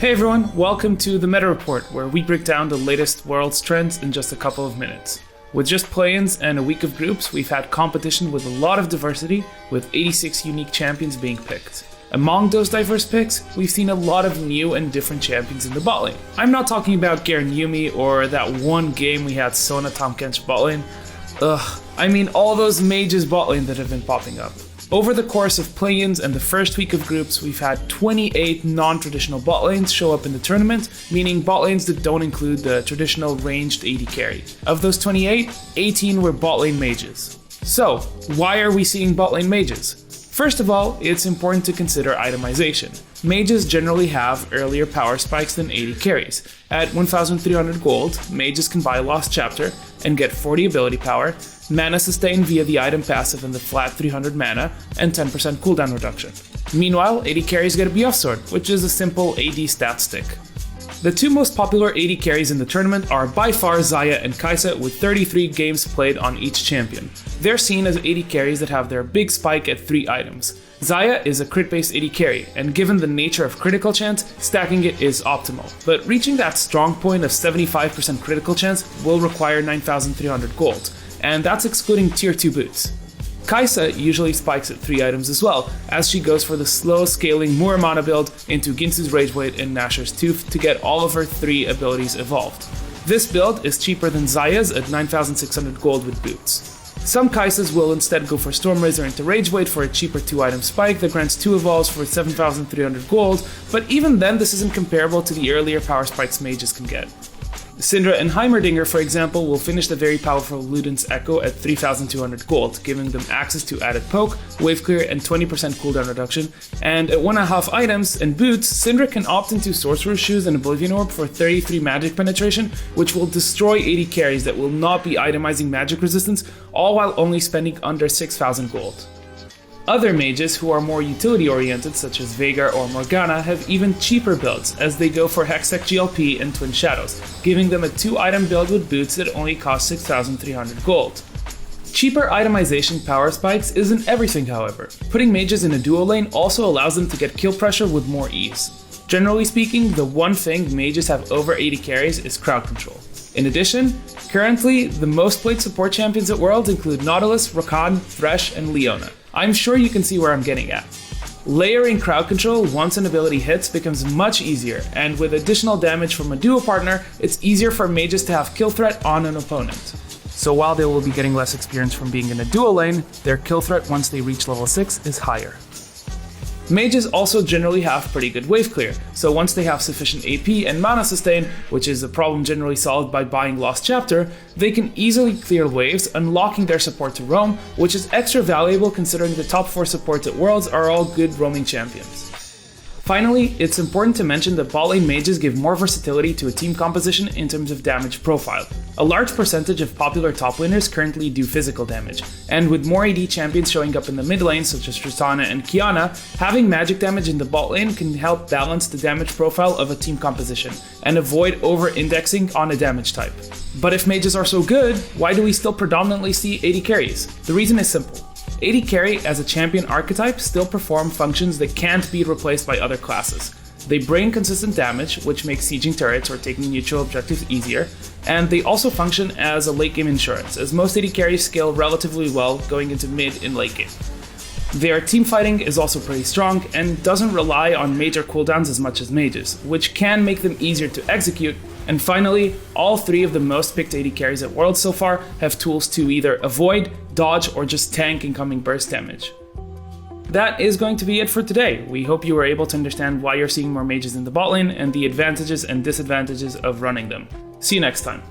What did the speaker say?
Hey everyone, welcome to the Meta Report, where we break down the latest Worlds trends in just a couple of minutes. With just play-ins and a week of groups, we've had competition with a lot of diversity, with 86 unique champions being picked. Among those diverse picks, we've seen a lot of new and different champions in the bot lane. I'm not talking about Garen Yuumi or that one game we had Sona Tahm Kench bot lane. I mean all those mages bot lane that have been popping up. Over the course of play-ins and the first week of groups, we've had 28 non-traditional bot lanes show up in the tournament, meaning bot lanes that don't include the traditional ranged AD carry. Of those 28, 18 were bot lane mages. So, why are we seeing bot lane mages? First of all, it's important to consider itemization. Mages generally have earlier power spikes than AD carries. At 1,300 gold, mages can buy Lost Chapter and get 40 ability power, mana sustain via the item passive and the flat 300 mana, and 10% cooldown reduction. Meanwhile, AD carries get a BF Sword, which is a simple AD stat stick. The two most popular AD carries in the tournament are by far Xayah and Kai'Sa, with 33 games played on each champion. They're seen as AD carries that have their big spike at 3 items. Xayah is a crit-based AD carry, and given the nature of critical chance, stacking it is optimal. But reaching that strong point of 75% critical chance will require 9,300 gold, and that's excluding tier 2 boots. Kai'Sa usually spikes at 3 items as well, as she goes for the slow scaling Muramana build into Ginsu's Rage Blade and Nashor's Tooth to get all of her 3 abilities evolved. This build is cheaper than Xayah's at 9,600 gold with boots. Some Kai'Sas will instead go for Storm Razor into Rage Blade for a cheaper 2-item spike that grants 2 evolves for 7,300 gold, but even then this isn't comparable to the earlier power spikes mages can get. Syndra and Heimerdinger, for example, will finish the very powerful Luden's Echo at 3,200 gold, giving them access to added poke, wave clear, and 20% cooldown reduction, and at 1.5 items and boots, Syndra can opt into Sorcerer's Shoes and Oblivion Orb for 33 magic penetration, which will destroy AD carries that will not be itemizing magic resistance, all while only spending under 6,000 gold. Other mages who are more utility oriented, such as Veigar or Morgana, have even cheaper builds, as they go for Hextech GLP and Twin Shadows, giving them a 2-item build with boots that only cost 6,300 gold. Cheaper itemization power spikes isn't everything, however. Putting mages in a duo lane also allows them to get kill pressure with more ease. Generally speaking, the one thing mages have over AD carries is crowd control. In addition, currently, the most played support champions at Worlds include Nautilus, Rakan, Thresh, and Leona. I'm sure you can see where I'm getting at. Layering crowd control once an ability hits becomes much easier, and with additional damage from a duo partner, it's easier for mages to have kill threat on an opponent. So while they will be getting less experience from being in a duo lane, their kill threat once they reach level 6 is higher. Mages also generally have pretty good wave clear, so once they have sufficient AP and mana sustain, which is a problem generally solved by buying Lost Chapter, they can easily clear waves, unlocking their support to roam, which is extra valuable considering the top 4 supports at Worlds are all good roaming champions. Finally, it's important to mention that bot lane mages give more versatility to a team composition in terms of damage profile. A large percentage of popular top laners currently do physical damage, and with more AD champions showing up in the mid lane such as Tristana and Qiyana, having magic damage in the bot lane can help balance the damage profile of a team composition, and avoid over-indexing on a damage type. But if mages are so good, why do we still predominantly see AD carries? The reason is simple. AD carry as a champion archetype still perform functions that can't be replaced by other classes. They bring consistent damage, which makes sieging turrets or taking neutral objectives easier, and they also function as a late game insurance, as most AD carries scale relatively well going into mid and late game. Their teamfighting is also pretty strong and doesn't rely on major cooldowns as much as mages, which can make them easier to execute. And finally, all 3 of the most picked AD carries at Worlds so far have tools to either avoid, dodge, or just tank incoming burst damage. That is going to be it for today. We hope you were able to understand why you're seeing more mages in the bot lane and the advantages and disadvantages of running them. See you next time.